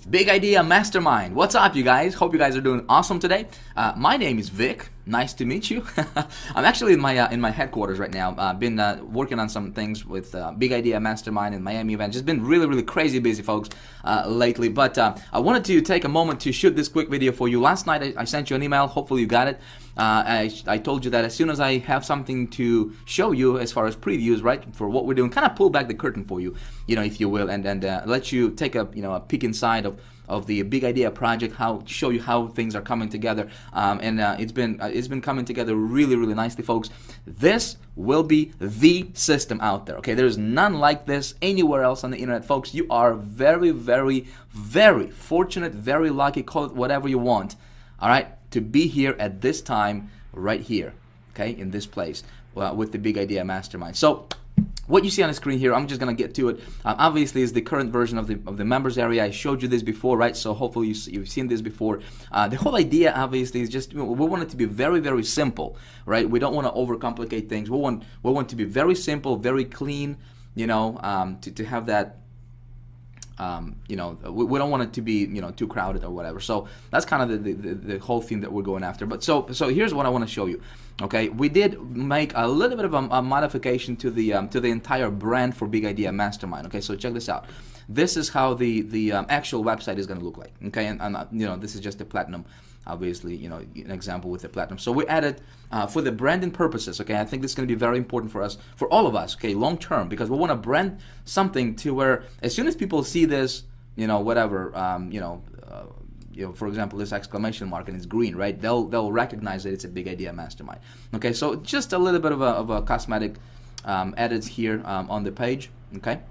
Big Idea Mastermind. What's up, you guys? Hope you guys are doing awesome today. My name is Vick. Nice to meet you. I'm actually in my headquarters right now. I've been working on some things with Big Idea Mastermind and Miami event. Just been really crazy busy, folks, lately. But I wanted to take a moment to shoot this quick video for you. Last night I sent you an email. Hopefully you got it. I told you that as soon as I have something to show you as far as previews, right, for what we're doing, kind of pull back the curtain for you, if you will, and let you take a peek inside of the Big Idea project, show you how things are coming together, and it's been coming together really nicely, folks. This will be the system out there. Okay, there's none like this anywhere else on the internet, folks. You are very fortunate, very lucky, call it whatever you want, all right, to be here at this time right here, okay, in this place with the Big Idea Mastermind. So what you see on the screen here, I'm just gonna get to it. Obviously, is the current version of the members area. I showed you this before, right? So hopefully you've seen this before. The whole idea, obviously, is just we want it to be very simple, right? We don't want to overcomplicate things. We want to be very simple, very clean. To have that. We don't want it to be too crowded or whatever. So that's kind of the whole theme that we're going after. But so here's what I want to show you. Okay, we did make a little bit of a modification to the entire brand for Big Idea Mastermind. Okay, so check this out. This is how the actual website is going to look like. Okay, and this is just the platinum. Obviously, an example with the platinum. So we added for the branding purposes. Okay, I think this is going to be very important for us, for all of us. Okay, long term, because we want to brand something to where as soon as people see this, for example, this exclamation mark and it's green, right? They'll recognize that it's a Big Idea Mastermind. Okay, so just a little bit of a cosmetic edits here on the page. Okay.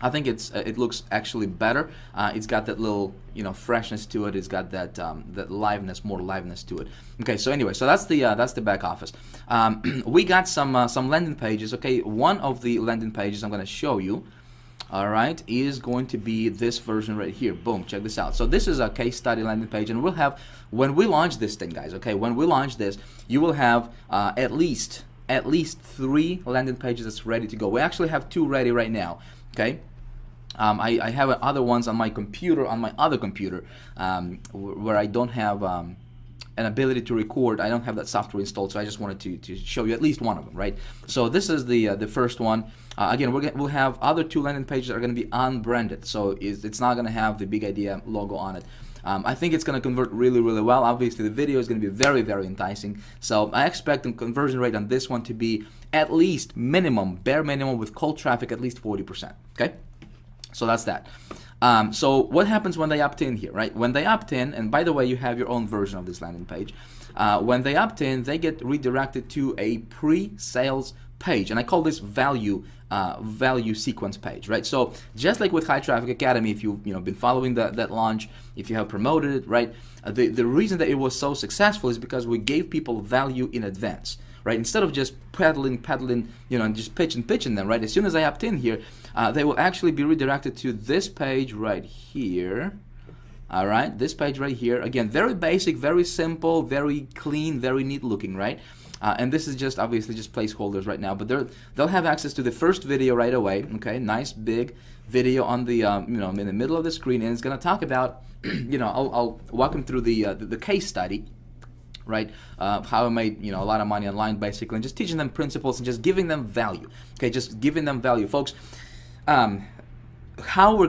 I think it looks actually better. It's got that little freshness to it. It's got that more liveness to it. Okay, so anyway, so that's the back office. We got some landing pages. Okay, one of the landing pages I'm going to show you, all right, is going to be this version right here. Boom, check this out. So this is a case study landing page, and we'll have, when we launch this thing, guys. Okay, when we launch this, you will have at least 3 landing pages that's ready to go. We actually have 2 ready right now. Okay. I have other ones on my computer, on my other computer, where I don't have an ability to record. I don't have that software installed, so I just wanted to show you at least one of them, right? So this is the first one. Again, we'll have other 2 landing pages that are going to be unbranded, so it's not going to have the Big Idea logo on it. I think it's going to convert really well. Obviously, the video is going to be very enticing. So I expect the conversion rate on this one to be at least bare minimum with cold traffic, at least 40%. Okay. So that's that. So what happens when they opt in here, right? When they opt in, and by the way, you have your own version of this landing page. When they opt in, they get redirected to a pre-sales page, and I call this value sequence page, right? So just like with High Traffic Academy, if you've been following that launch, if you have promoted it, right? The reason that it was so successful is because we gave people value in advance. Right, instead of just peddling, and just pitching them, right? As soon as I opt in here, they will actually be redirected to this page right here. All right, this page right here. Again, very basic, very simple, very clean, very neat looking, right? And this is just obviously just placeholders right now, but they'll have access to the first video right away. Okay, nice big video on the in the middle of the screen, and it's going to talk about I'll walk them through the case study. Right, how I made a lot of money online, basically, and just teaching them principles and just giving them value. Okay, just giving them value, folks. How we're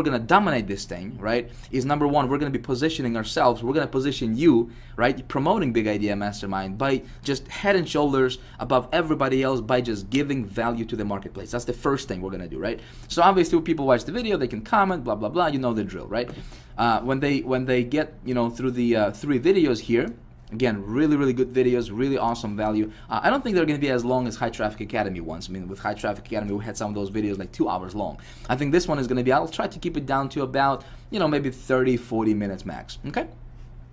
gonna dominate this thing, right? Is number one, we're gonna be positioning ourselves. We're gonna position you, right, promoting Big Idea Mastermind by just head and shoulders above everybody else by just giving value to the marketplace. That's the first thing we're gonna do, right? So obviously, when people watch the video, they can comment, blah blah blah. You know the drill, right? When they get through the 3 videos here, again, really good videos, really awesome value. I don't think they're going to be as long as High Traffic Academy ones. I mean, with High Traffic Academy, we had some of those videos like 2 hours long. I think this one is going to be, I'll try to keep it down to about maybe 30-40 minutes max. Okay,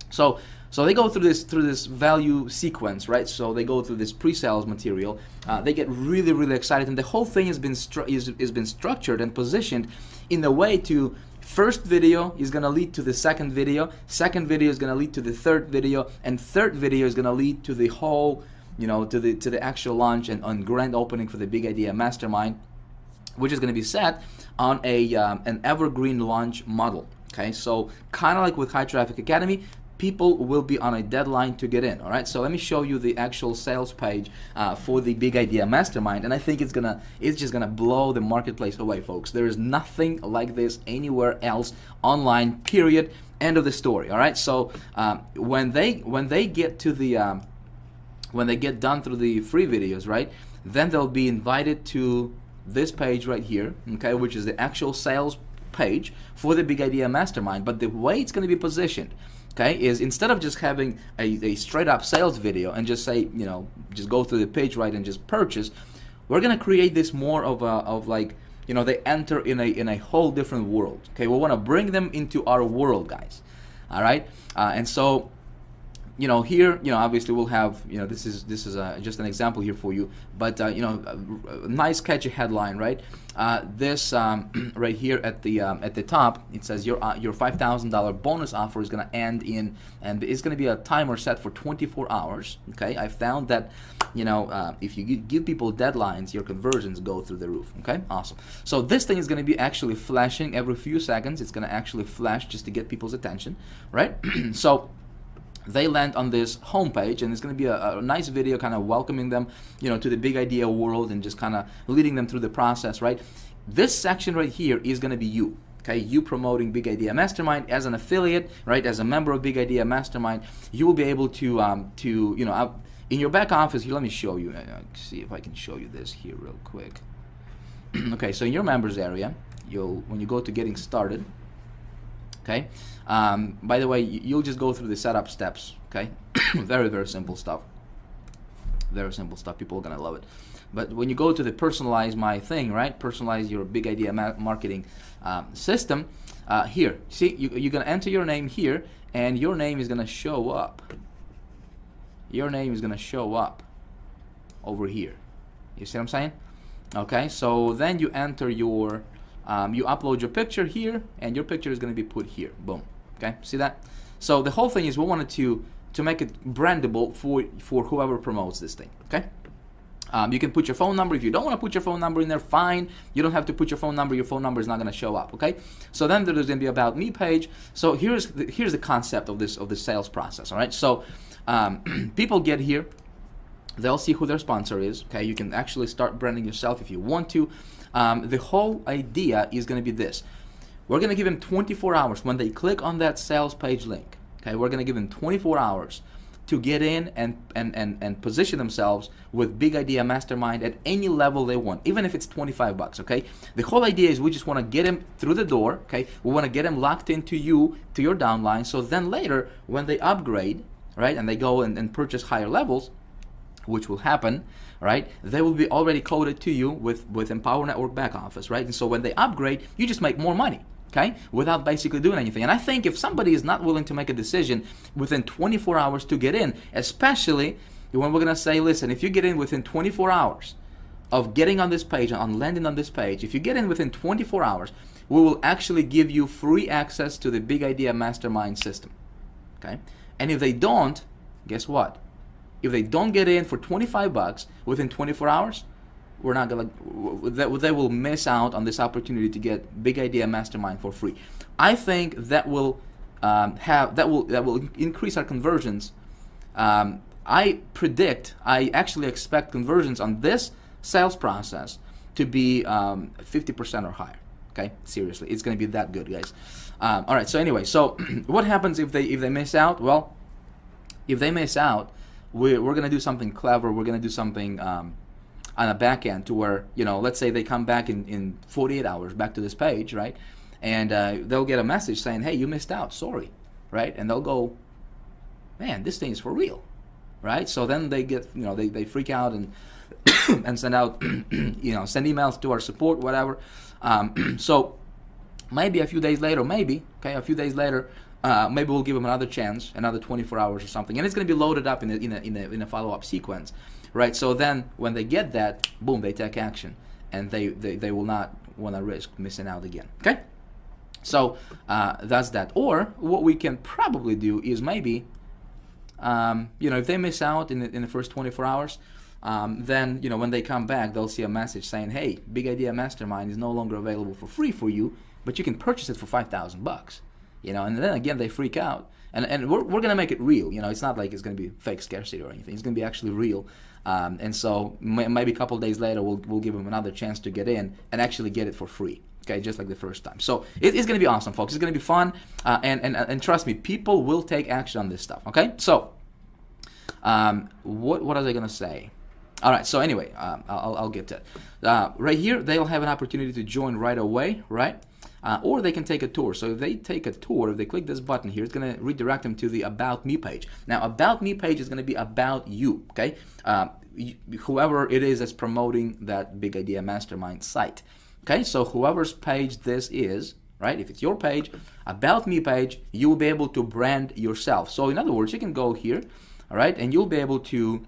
so they go through this value sequence, right? So they go through this pre-sales material. They get really excited, and the whole thing has been structured and positioned in a way to First video is going to lead to the second video is going to lead to the third video, and third video is going to lead to the whole, to the actual launch and grand opening for the Big Idea Mastermind, which is going to be set on a an evergreen launch model. Okay, so kind of like with High Traffic Academy, people will be on a deadline to get in. All right, so let me show you the actual sales page for the Big Idea Mastermind, and I think it's just gonna blow the marketplace away, folks. There is nothing like this anywhere else online. Period. End of the story. All right, so when they get to the when they get done through the free videos, right, then they'll be invited to this page right here, okay, which is the actual sales page for the Big Idea Mastermind. But the way it's going to be positioned, okay, is instead of just having a straight up sales video and just say, you know, just go through the page, right, and just purchase, we're going to create this more of like, you know, they enter in a whole different world. Okay, we want to bring them into our world, guys. All right, and so, you know, here, you know, obviously we'll have, you know, this is just an example here for you, but you know, a nice catchy headline, right? This right here at the top, it says your $5,000 bonus offer is going to end in, and it's going to be a timer set for 24 hours. Okay, I found that, you know, if you give people deadlines, your conversions go through the roof. Okay, awesome. So this thing is going to be actually flashing every few seconds. It's going to actually flash just to get people's attention, right? So they land on this homepage, and it's going to be a nice video kind of welcoming them, you know, to the Big Idea world and just kind of leading them through the process, right? This section right here is going to be you, okay? You promoting Big Idea Mastermind as an affiliate, right? As a member of Big Idea Mastermind, you will be able to you know, in your back office here, let me show you, see if I can show you this here real quick. Okay, so in your members area, when you go to getting started, okay, by the way, you'll just go through the setup steps, okay? Very, very simple stuff. Very simple stuff. People are gonna love it. But when you go to the personalize my thing, right? Personalize your Big Idea marketing system. Here, see, you're gonna enter your name here, and your name is gonna show up. Your name is gonna show up over here. You see what I'm saying? Okay, so then you enter your you upload your picture here, and your picture is going to be put here. Boom. Okay, see that? So the whole thing is we wanted to make it brandable for whoever promotes this thing. Okay. You can put your phone number. If you don't want to put your phone number in there, fine. You don't have to put your phone number. Your phone number is not going to show up. Okay. So then there's going to be about me page. So here's the concept of this sales process. All right. So people get here. They'll see who their sponsor is. Okay. You can actually start branding yourself if you want to. The whole idea is going to be this. We're going to give them 24 hours when they click on that sales page link. Okay, we're going to give them 24 hours to get in and position themselves with Big Idea Mastermind at any level they want, even if it's 25 bucks. Okay, the whole idea is we just want to get them through the door. Okay, we want to get them locked into you, to your downline, so then later when they upgrade, right, and they go and purchase higher levels, which will happen, right, they will be already coded to you with Empower Network back office, right? And so when they upgrade, you just make more money, okay, without basically doing anything. And I think if somebody is not willing to make a decision within 24 hours to get in, especially when we're going to say, listen, if you get in within 24 hours of getting on this page, on landing on this page, if you get in within 24 hours, we will actually give you free access to the Big Idea Mastermind system, okay? And if they don't, guess what? If they don't get in for 25 bucks within 24 hours, we're not gonna. They will miss out on this opportunity to get Big Idea Mastermind for free. I think that will increase our conversions. I actually expect conversions on this sales process to be 50% or higher. Okay, seriously, it's gonna be that good, guys. All right. So anyway, so what happens if they miss out? Well, if they miss out, we're going to do something clever. We're going to do something on a back end to where, you know, let's say they come back in 48 hours back to this page, right? And they'll get a message saying, hey, you missed out, sorry, right? And they'll go, man, this thing is for real, right? So then they get, you know, they freak out and and send out, you know, send emails to our support, whatever. So maybe a few days later, maybe we'll give them another chance, another 24 hours or something, and it's going to be loaded up in a follow-up sequence, right? So then when they get that, boom, they take action, and they will not want to risk missing out again. Okay, so that's that. Or what we can probably do is maybe, you know, if they miss out in the first 24 hours, then when they come back, they'll see a message saying, hey, Big Idea Mastermind is no longer available for free for you, but you can purchase it for $5,000. And then again they freak out. And we're going to make it real. It's not like it's going to be fake scarcity or anything. It's going to be actually real. And so maybe a couple of days later, we'll give them another chance to get in and actually get it for free. Okay, just like the first time. So it's going to be awesome, folks. It's going to be fun. And trust me, people will take action on this stuff. Okay, so what was I going to say? All right, so anyway, I'll get to it. Right here, they'll have an opportunity to join right away, right? Or they can take a tour. So if they take a tour, if they click this button here, it's going to redirect them to the About Me page. Now, About Me page is going to be about you, okay? Whoever it is that's promoting that Big Idea Mastermind site. Okay, so whoever's page this is, right? If it's your page, About Me page, you will be able to brand yourself. So in other words, you can go here, all right, and you'll be able to,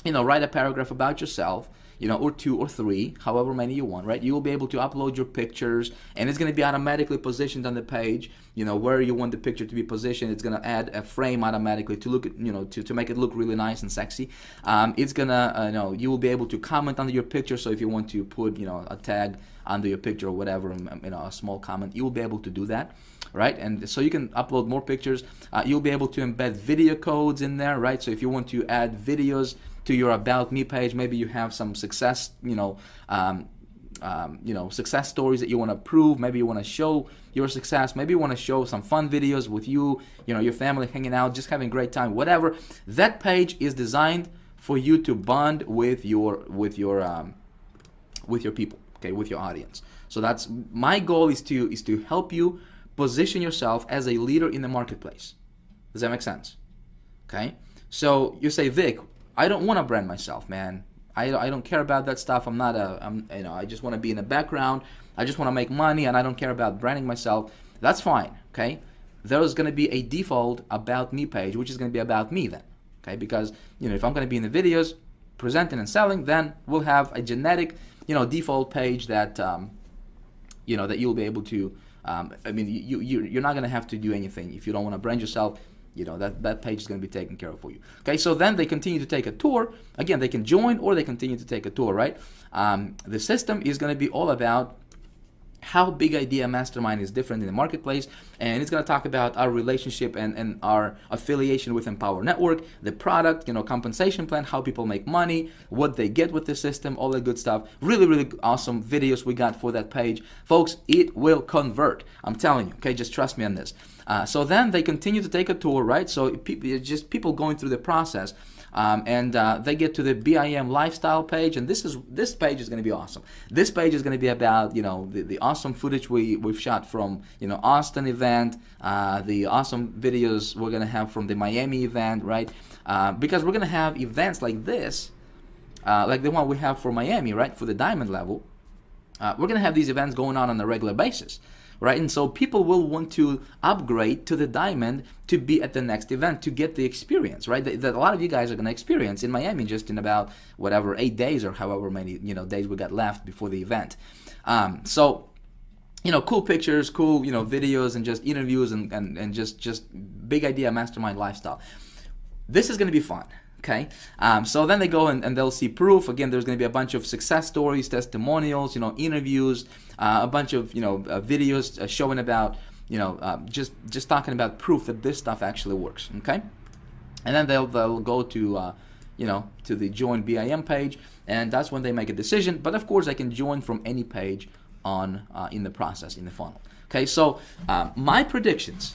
write a paragraph about yourself, or 2 or 3, however many you want, right? You will be able to upload your pictures, and it's going to be automatically positioned on the page, where you want the picture to be positioned. It's going to add a frame automatically to look at, to make it look really nice and sexy. It's going to, you will be able to comment under your picture. So if you want to put, a tag under your picture or whatever, a small comment, you will be able to do that. Right, and so you can upload more pictures. You'll be able to embed video codes in there, right? So if you want to add videos to your About Me page, maybe you have some success, success stories that you want to prove. Maybe you want to show your success. Maybe you want to show some fun videos with you, your family hanging out, just having a great time, whatever. That page is designed for you to bond with your people, okay, with your audience. So that's my goal, is to help you position yourself as a leader in the marketplace. Does that make sense? Okay. So you say, Vic, I don't want to brand myself, man. I don't care about that stuff. I just want to be in the background. I just want to make money, and I don't care about branding myself. That's fine. Okay. There's going to be a default About Me page, which is going to be about me then. Okay. Because if I'm going to be in the videos, presenting and selling, then we'll have a generic, default page that that you'll be able to. You're not going to have to do anything if you don't want to brand yourself. That page is going to be taken care of for you. Okay, so then they continue to take a tour. Again, they can join or they continue to take a tour, right? The system is going to be all about how Big Idea Mastermind is different in the marketplace, and it's going to talk about our relationship and our affiliation with Empower Network, the product, compensation plan, how people make money, what they get with the system, all that good stuff. Really, really awesome videos we got for that page. Folks, it will convert. I'm telling you, okay? Just trust me on this. So then they continue to take a tour, right? So it's just people going through the process. And they get to the BIM lifestyle page, and this page is going to be awesome. This page is going to be about the awesome footage we've shot from Austin event, the awesome videos we're going to have from the Miami event, right? Because we're going to have events like this, like the one we have for Miami, right? For the diamond level, we're going to have these events going on a regular basis. Right, and so people will want to upgrade to the diamond to be at the next event to get the experience, right? That a lot of you guys are going to experience in Miami just in about 8 days or however many days we got left before the event. So cool pictures, cool videos, and just interviews and just Big Idea Mastermind lifestyle. This is going to be fun. Okay, so then they go and they'll see proof. Again, there's going to be a bunch of success stories, testimonials, interviews, a bunch of videos showing about just talking about proof that this stuff actually works. Okay, and then they'll go to to the join BIM page, and that's when they make a decision. But of course, they can join from any page on in the process in the funnel. Okay, so my predictions,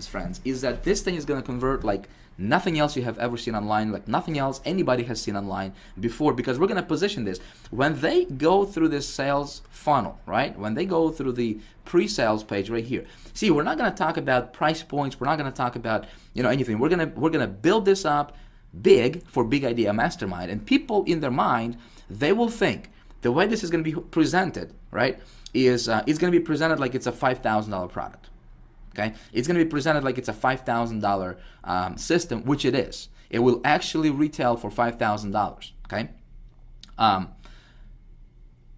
friends, is that this thing is going to convert like nothing else you have ever seen online, like nothing else anybody has seen online before, because we're going to position this. When they go through this sales funnel, right? When they go through the pre-sales page right here. See, we're not going to talk about price points. We're not going to talk about, anything. We're going to build this up big for Big Idea Mastermind, and people in their mind, they will think the way this is going to be presented, right, is it's going to be presented like it's a $5,000 product. Okay, it's going to be presented like it's a $5,000 system, which it is. It will actually retail for $5,000. Okay,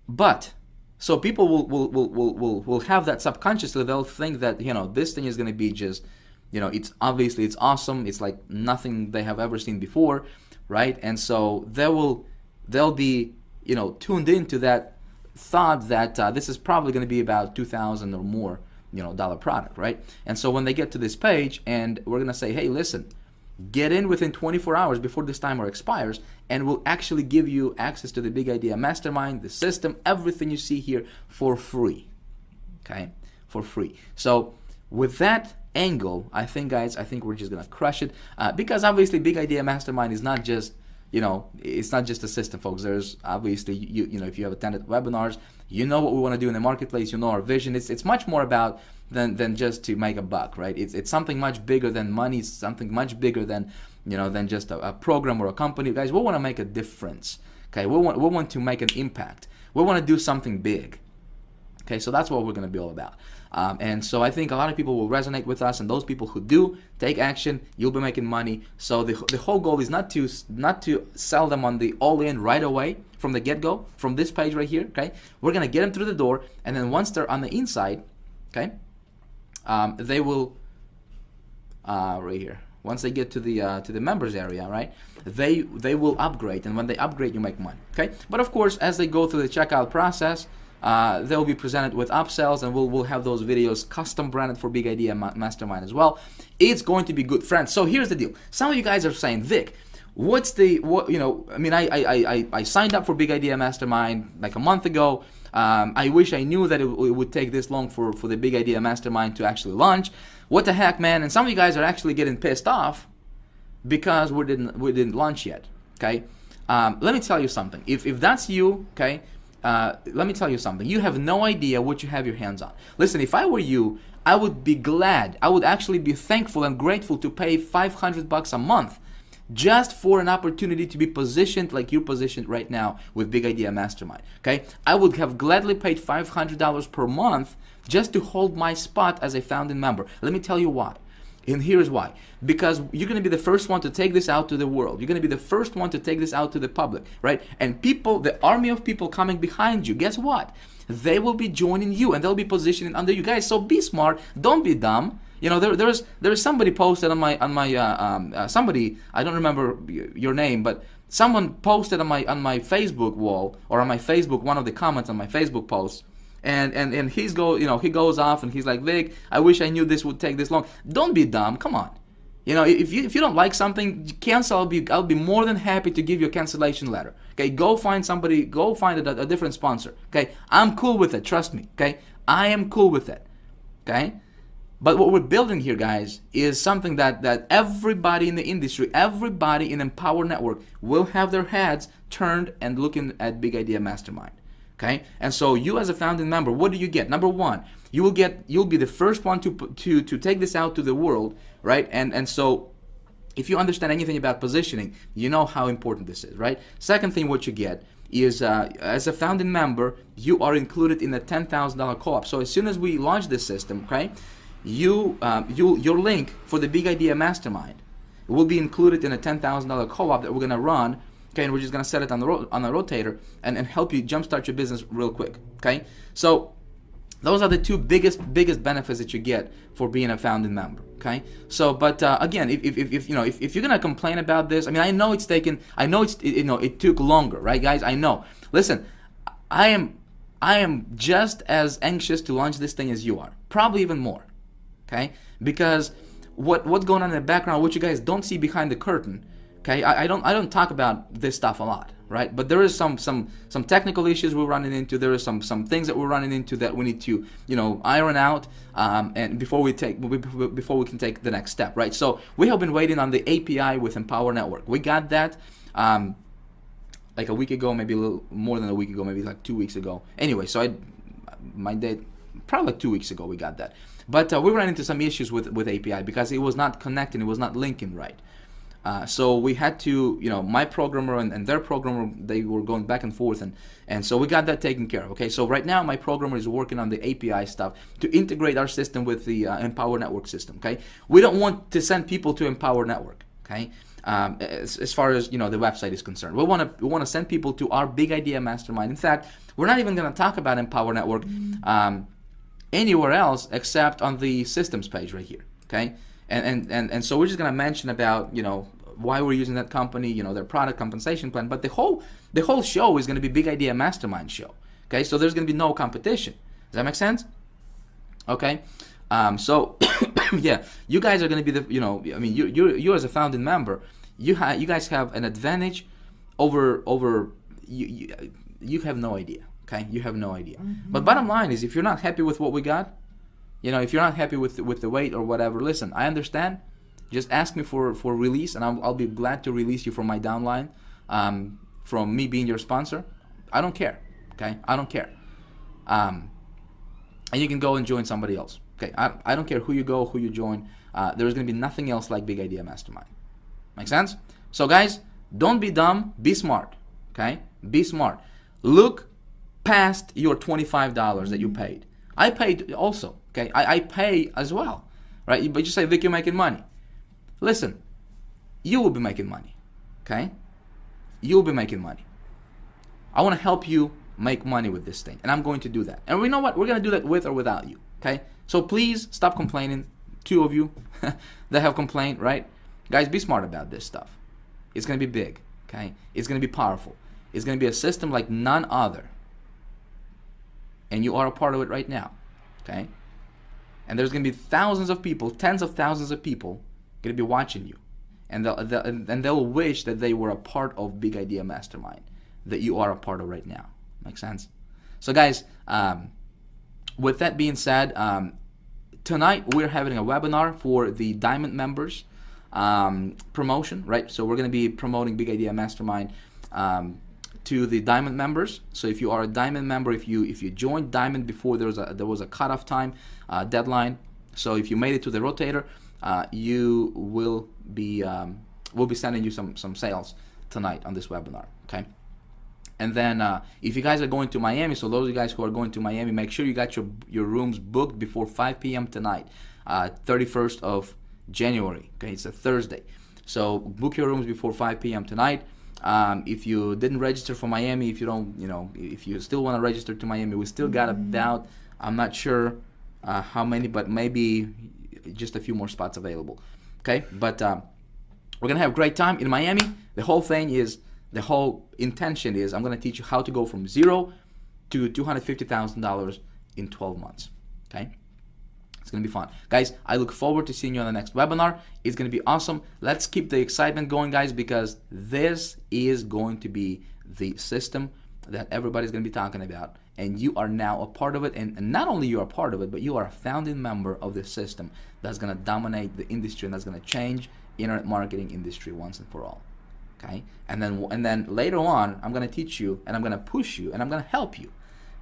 but so people will have that subconsciously. They'll think that this thing is going to be just it's awesome. It's like nothing they have ever seen before. right? And so they'll be, you know, tuned into that thought that this is probably going to be about $2,000 or more, you know, dollar product, right? And so when they get to this page, and we're going to say, hey, listen, get in within 24 hours before this timer expires, and we'll actually give you access to the Big Idea Mastermind, the system, everything you see here for free, okay? For free. So with that angle, I think, guys, I think we're just gonna crush it, because obviously Big Idea Mastermind is not just, you know, it's not just a system, folks. There's obviously, you know, if you have attended webinars, you know what we want to do in the marketplace, you know our vision. It's much more about than just to make a buck, right? It's something much bigger than money. It's something much bigger than, you know, than just a program or a company. Guys, we want to make a difference, okay? We want to make an impact. We want to do something big. Okay, so that's what we're going to be all about. And so I think a lot of people will resonate with us, and those people who do take action, you'll be making money. So the whole goal is not to sell them on the all-in right away from the get-go, from this page right here, okay? We're going to get them through the door, and then once they're on the inside, okay, they will, right here, once they get to the members area, right, they will upgrade, and when they upgrade, you make money, okay? But of course, as they go through the checkout process, they'll be presented with upsells, and we'll have those videos custom branded for Big Idea Mastermind as well. It's going to be good, friends. So here's the deal. Some of you guys are saying, Vic, what's the, you know, I mean, I signed up for Big Idea Mastermind like a month ago. I wish I knew that it would take this long for the Big Idea Mastermind to actually launch. What the heck, man? And some of you guys are actually getting pissed off because we didn't launch yet, okay? Let me tell you something. If that's you, okay, let me tell you something. You have no idea what you have your hands on. Listen, if I were you, I would be glad, I would actually be thankful and grateful to pay $500 a month just for an opportunity to be positioned like you're positioned right now with Big Idea Mastermind, okay? I would have gladly paid $500 per month just to hold my spot as a founding member. Let me tell you why. And here's why. Because you're going to be the first one to take this out to the world. You're going to be the first one to take this out to the public, right? And people, the army of people coming behind you, guess what? They will be joining you, and they'll be positioning under you guys. So be smart. Don't be dumb. You know, there's somebody posted on my somebody, I don't remember your name, but someone posted on my Facebook wall, or on my Facebook, one of the comments on my Facebook post. And he goes off and he's like, Vic, I wish I knew this would take this long. Don't be dumb. Come on. You know, if you don't like something, cancel. I'll be more than happy to give you a cancellation letter. Okay, go find somebody. Go find a different sponsor. Okay, I'm cool with it. Trust me. Okay, I am cool with it. Okay, but what we're building here, guys, is something that everybody in the industry, everybody in Empower Network will have their heads turned and looking at Big Idea Mastermind. Okay, and so you as a founding member, what do you get? Number one, you'll be the first one to take this out to the world, right? And so if you understand anything about positioning, you know how important this is, right? Second thing, what you get is as a founding member, you are included in the $10,000 co-op. So as soon as we launch this system, okay, your link for the Big Idea Mastermind will be included in a $10,000 co-op that we're gonna run. Okay, and we're just gonna set it on a rotator and help you jumpstart your business real quick. Okay, so those are the two biggest benefits that you get for being a founding member. Okay, so but again, if you're gonna complain about this, I mean, I know it took longer, right, guys? I know. Listen, I am just as anxious to launch this thing as you are, probably even more. Okay, because what's going on in the background, what you guys don't see behind the curtain. Okay, I don't talk about this stuff a lot, right? But there is some technical issues we're running into. There is some things that we're running into that we need to, you know, iron out, and before we can take the next step, right? So we have been waiting on the API with Empower Network. We got that like a week ago, maybe a little more than a week ago, maybe like 2 weeks ago. Anyway, so my date, probably like 2 weeks ago we got that. But we ran into some issues with API because it was not connecting, it was not linking right. So we had to, you know, my programmer and their programmer, they were going back and forth, and so we got that taken care of. Okay, so right now my programmer is working on the API stuff to integrate our system with the Empower Network system. Okay, we don't want to send people to Empower Network. Okay, as far as, you know, the website is concerned, we want to send people to our Big Idea Mastermind. In fact, we're not even going to talk about Empower Network anywhere else except on the systems page right here. Okay. And so we're just gonna mention about, you know, why we're using that company, you know, their product, compensation plan. But the whole show is going to be Big Idea Mastermind show. Okay, so there's going to be no competition. Does that make sense? Okay, so yeah, you guys are going to be the, you know, I mean, you as a founding member, you guys have an advantage over you have no idea. Okay, you have no idea. But bottom line is, if you're not happy with what we got, you know, if you're not happy with the weight or whatever, listen, I understand. Just ask me for release, and I'll be glad to release you from my downline, from me being your sponsor. I don't care. Okay, I don't care. And you can go and join somebody else. Okay, I don't care who you go, who you join. There's gonna be nothing else like Big Idea Mastermind. Make sense? So guys, don't be dumb. Be smart. Okay, be smart. Look past your $25 that you paid. I paid also. Okay, I pay as well, right? But you say, Vic, you're making money. Listen, you will be making money. Okay, you'll be making money. I want to help you make money with this thing, and I'm going to do that. And we know what? We're going to do that with or without you. Okay, so please stop complaining. 2 of you that have complained, right? Guys, be smart about this stuff. It's going to be big. Okay, it's going to be powerful. It's going to be a system like none other. And you are a part of it right now, okay? And there's going to be thousands of people, tens of thousands of people going to be watching you. And they'll wish that they were a part of Big Idea Mastermind that you are a part of right now. Make sense? So guys, with that being said, tonight we're having a webinar for the Diamond members promotion, right? So we're going to be promoting Big Idea Mastermind to the Diamond members. So if you are a Diamond member, if you joined Diamond before there was a cutoff time deadline, so if you made it to the rotator, you will be we'll be sending you some sales tonight on this webinar. Okay. And then if you guys are going to Miami, so those of you guys who are going to Miami, make sure you got your rooms booked before 5 p.m. tonight, 31st of January. Okay, it's a Thursday. So book your rooms before 5 p.m. tonight. If you didn't register for Miami, if you don't, you know, if you still want to register to Miami, we still got about, I'm not sure how many, but maybe just a few more spots available. Okay, but we're gonna have a great time in Miami. The whole intention is I'm gonna teach you how to go from $0 to $250,000 in 12 months. Okay. It's going to be fun. Guys, I look forward to seeing you on the next webinar. It's going to be awesome. Let's keep the excitement going, guys, because this is going to be the system that everybody's going to be talking about. And you are now a part of it. And not only you are a part of it, but you are a founding member of this system that's going to dominate the industry and that's going to change internet marketing industry once and for all. Okay? And then later on, I'm going to teach you and I'm going to push you and I'm going to help you.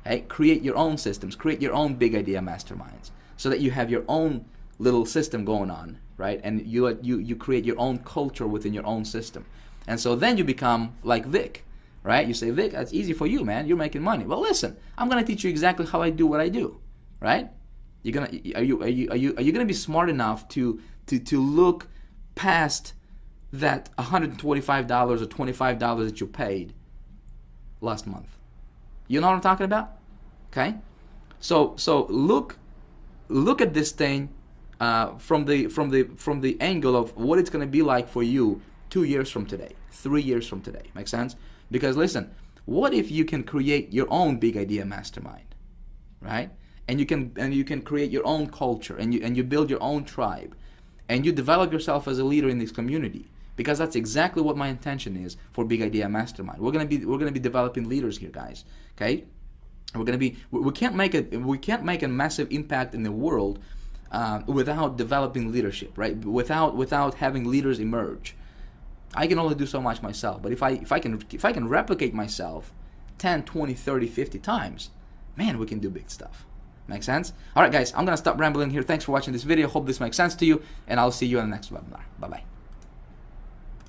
Okay? Create your own systems. Create your own Big Idea Masterminds, so that you have your own little system going on, right? And you create your own culture within your own system. And so then you become like Vic, right? You say, Vic, that's easy for you, man. You're making money. Well, listen, I'm gonna teach you exactly how I do what I do, right? Are you gonna be smart enough to look past that $125 or $25 that you paid last month? You know what I'm talking about? Okay? So look at this thing from the angle of what it's going to be like for you 2 years from today, 3 years from today. Make sense? Because listen, what if you can create your own Big Idea Mastermind, right? And you can create your own culture, and you build your own tribe, and you develop yourself as a leader in this community. Because that's exactly what my intention is for Big Idea Mastermind. We're gonna be developing leaders here, guys. Okay. We can't make a massive impact in the world without developing leadership, right? Without having leaders emerge. I can only do so much myself, but if I can replicate myself 10, 20, 30, 50 times, man, we can do big stuff. Make sense? All right, guys, I'm gonna stop rambling here. Thanks for watching this video. Hope this makes sense to you, and I'll see you in the next webinar. Bye bye.